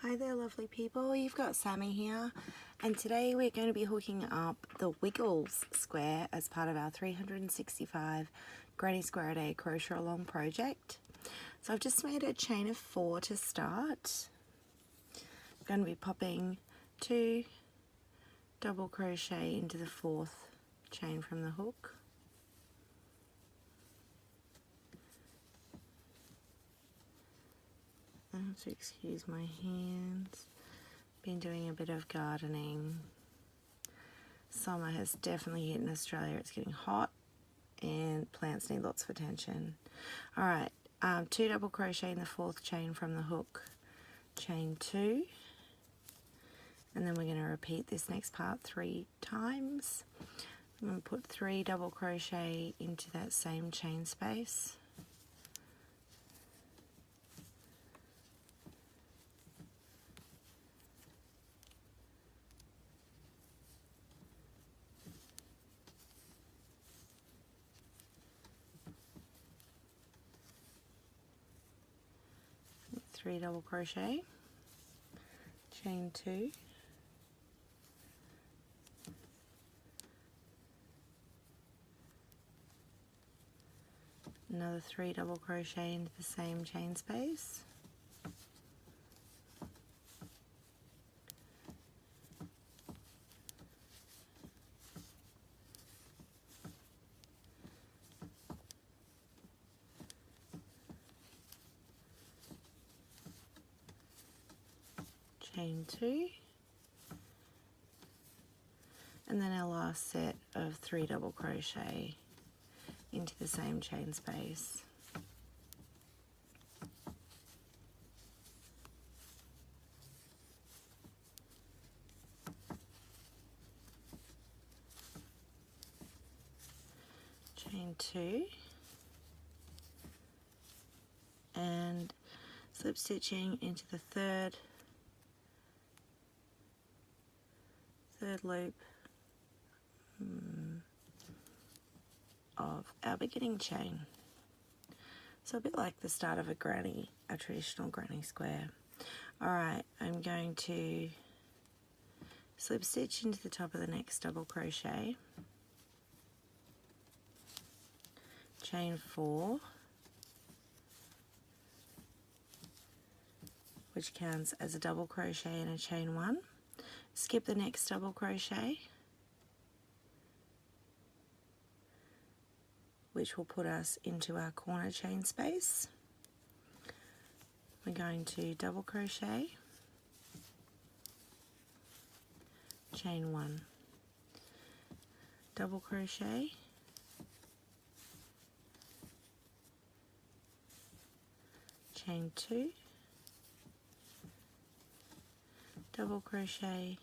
Hi there lovely people, you've got Sammy here, and today we're going to be hooking up the Wiggles square as part of our 365 Granny Square a Day crochet along project. So I've just made a chain of 4 to start. I'm going to be popping 2 double crochet into the 4th chain from the hook. To excuse my hands, been doing a bit of gardening. Summer has definitely hit in Australia. It's getting hot and plants need lots of attention. Alright, 2 double crochet in the 4th chain from the hook, chain 2, and then we're going to repeat this next part 3 times. I'm going to put 3 double crochet into that same chain space. Three double crochet, chain 2, another 3 double crochet into the same chain space, chain 2, and then our last set of 3 double crochet into the same chain space. Chain 2 and slip stitching into the third loop of our beginning chain. So a bit like the start of a traditional granny square. Alright, I'm going to slip stitch into the top of the next double crochet, chain 4, which counts as a double crochet and a chain 1, skip the next double crochet, which will put us into our corner chain space. We're going to double crochet, chain 1, double crochet, chain 2, double crochet,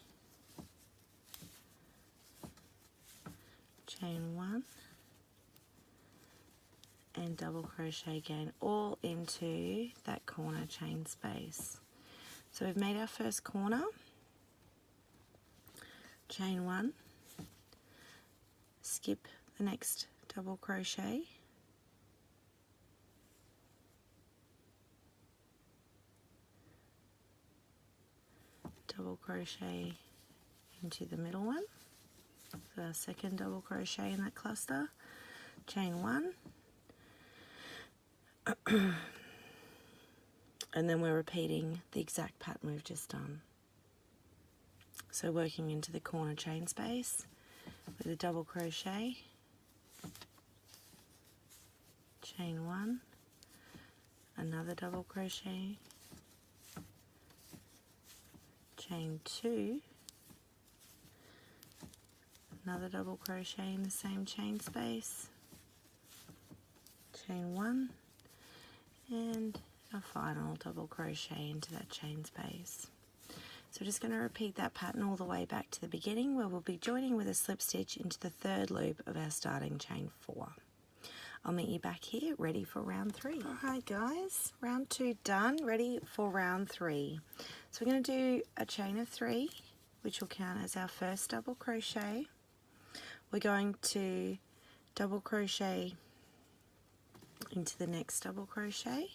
chain 1, and double crochet again, all into that corner chain space. So we've made our first corner, chain 1, skip the next double crochet, double crochet into the middle one, so our second double crochet in that cluster, chain 1, and then we're repeating the exact pattern we've just done. So working into the corner chain space with a double crochet, chain 1, another double crochet, chain 2, another double crochet in the same chain space, chain 1, and a final double crochet into that chain space. So we're just going to repeat that pattern all the way back to the beginning, where we'll be joining with a slip stitch into the third loop of our starting chain 4. I'll meet you back here ready for round 3. Alright guys, round 2 done, ready for round 3. So we're going to do a chain of 3, which will count as our first double crochet. We're going to double crochet into the next double crochet,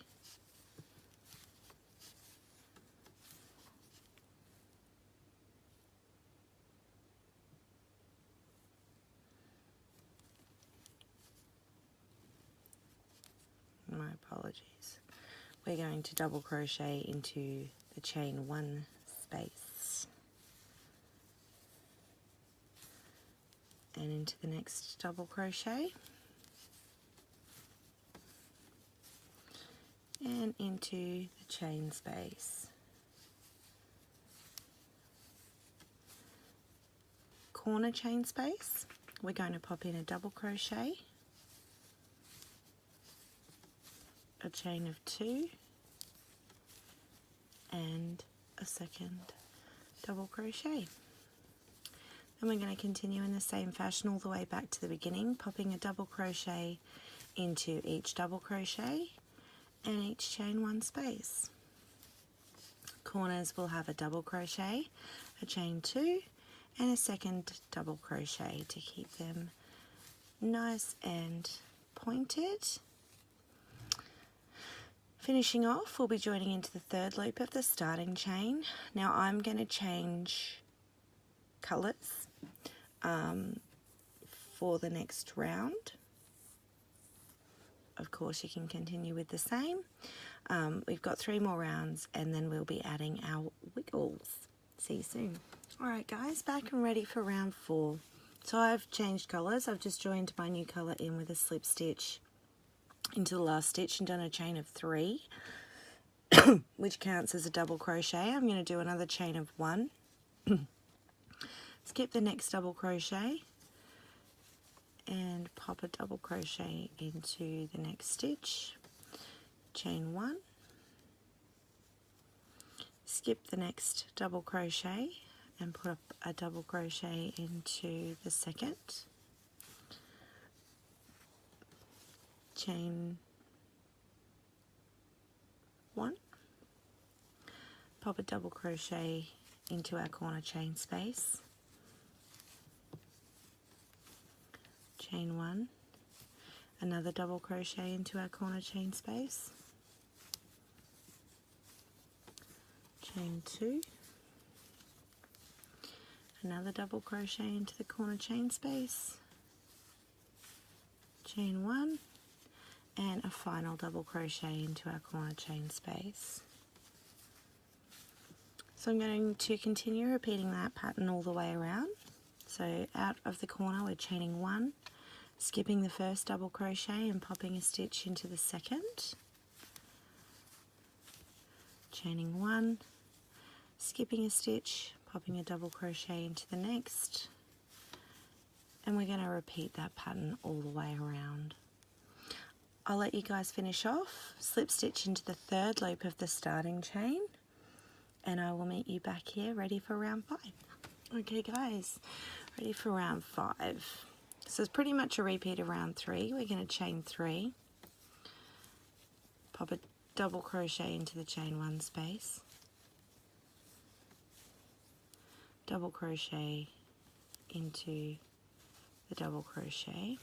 apologies. We're going to double crochet into the chain 1 space and into the next double crochet and into the chain space. Corner chain space, we're going to pop in a double crochet, a chain of 2 and a second double crochet. Then we're going to continue in the same fashion all the way back to the beginning, popping a double crochet into each double crochet and each chain 1 space. Corners will have a double crochet, a chain 2 and a second double crochet to keep them nice and pointed. Finishing off, we'll be joining into the 3rd loop of the starting chain. Now I'm going to change colours for the next round. Of course, you can continue with the same. We've got 3 more rounds and then we'll be adding our wiggles. See you soon. Alright guys, back and ready for round 4. So I've changed colours. I've just joined my new colour in with a slip stitch into the last stitch and done a chain of 3, which counts as a double crochet. I'm going to do another chain of 1, skip the next double crochet and pop a double crochet into the next stitch, chain 1, skip the next double crochet and put up a double crochet into the second, chain 1, pop a double crochet into our corner chain space, chain 1, another double crochet into our corner chain space, chain 2, another double crochet into the corner chain space, chain 1, and a final double crochet into our corner chain space. So I'm going to continue repeating that pattern all the way around. So out of the corner we're chaining 1, skipping the first double crochet and popping a stitch into the second, chaining 1, skipping a stitch, popping a double crochet into the next, and we're going to repeat that pattern all the way around. I'll let you guys finish off, slip stitch into the 3rd loop of the starting chain, and I will meet you back here ready for round 5. Okay guys, ready for round 5. So it's pretty much a repeat of round 3. We're going to chain 3, pop a double crochet into the chain 1 space, double crochet into the double crochet,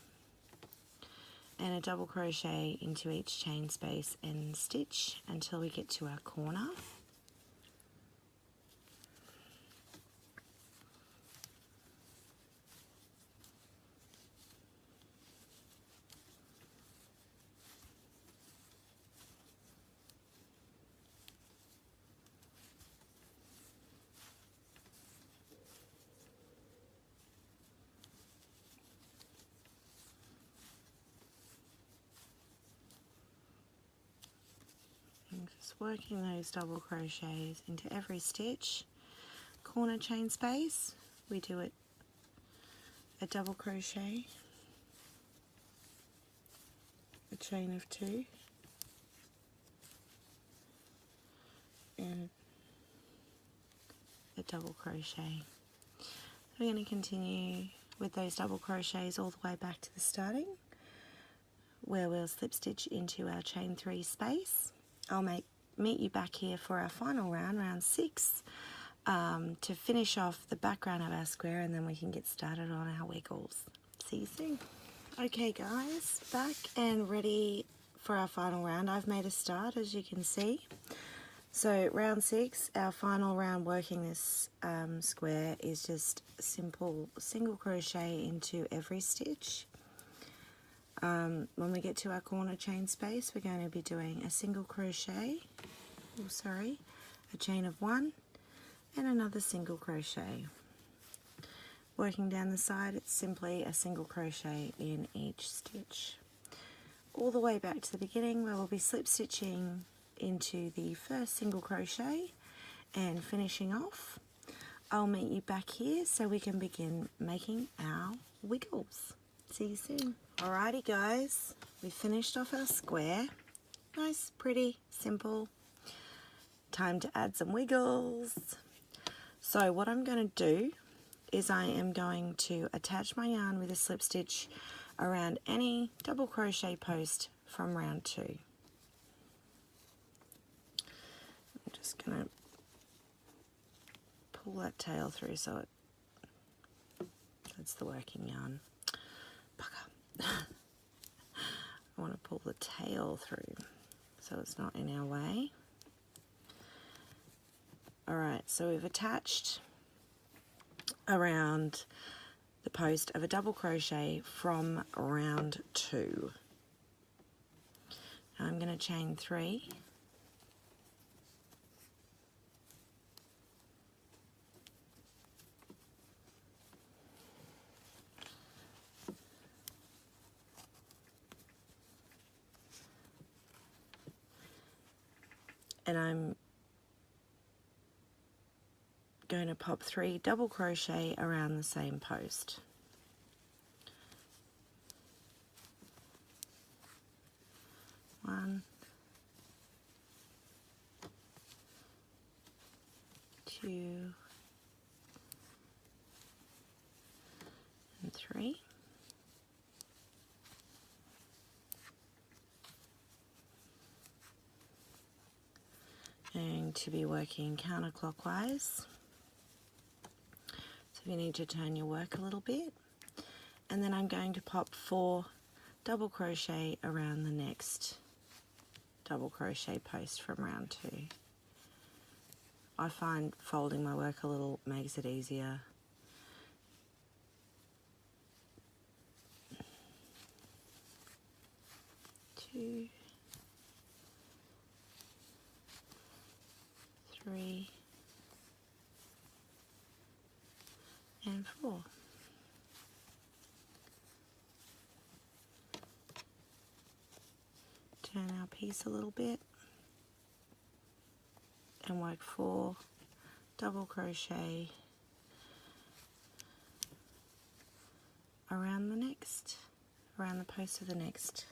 and a double crochet into each chain space and stitch until we get to our corner. Just working those double crochets into every stitch. Corner chain space, we do it a double crochet, a chain of 2, and a double crochet. We're going to continue with those double crochets all the way back to the starting, where we'll slip stitch into our chain 3 space. I'll meet you back here for our final round, round 6, to finish off the background of our square, and then we can get started on our wiggles. See you soon. Okay guys, back and ready for our final round. I've made a start, as you can see. So round 6, our final round working this square is just simple single crochet into every stitch, when we get to our corner chain space, we're going to be doing a single crochet, a chain of 1 and another single crochet. Working down the side, it's simply a single crochet in each stitch. All the way back to the beginning, where we'll be slip stitching into the first single crochet and finishing off. I'll meet you back here so we can begin making our wiggles. See you soon. Alrighty guys, we finished off our square. Nice, pretty, simple. Time to add some wiggles. So what I'm going to do is I am going to attach my yarn with a slip stitch around any double crochet post from round 2. I'm just going to pull that tail through so that's the working yarn. Bugger. I want to pull the tail through so it's not in our way. Alright, so we've attached around the post of a double crochet from round 2. Now I'm going to chain 3. And I'm going to pop 3 double crochet around the same post. One, 2, and 3. Going to be working counterclockwise. So you need to turn your work a little bit. And then I'm going to pop 4 double crochet around the next double crochet post from round 2. I find folding my work a little makes it easier. Two, 3, and 4. Turn our piece a little bit and work 4 double crochet around the post of the next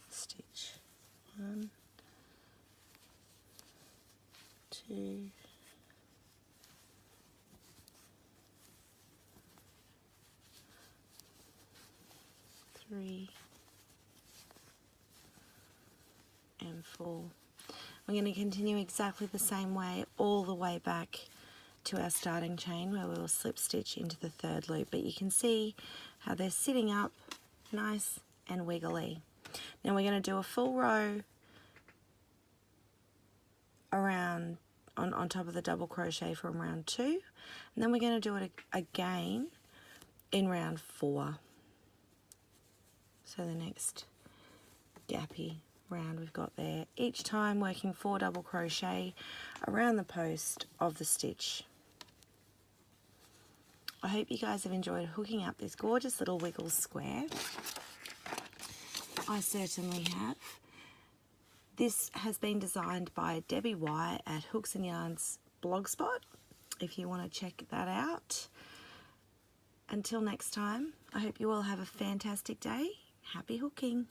stitch. 1, 2, 3, and 4. We're going to continue exactly the same way all the way back to our starting chain, where we will slip stitch into the 3rd loop, but you can see how they're sitting up nice and wiggly. Now we're going to do a full row around on top of the double crochet from round 2, and then we're going to do it again in round 4. So the next gappy round we've got there, each time working 4 double crochet around the post of the stitch. I hope you guys have enjoyed hooking up this gorgeous little wiggle square. I certainly have. This has been designed by Debbie Y at Hooks and Yarns blogspot, if you want to check that out. Until next time, I hope you all have a fantastic day. Happy hooking!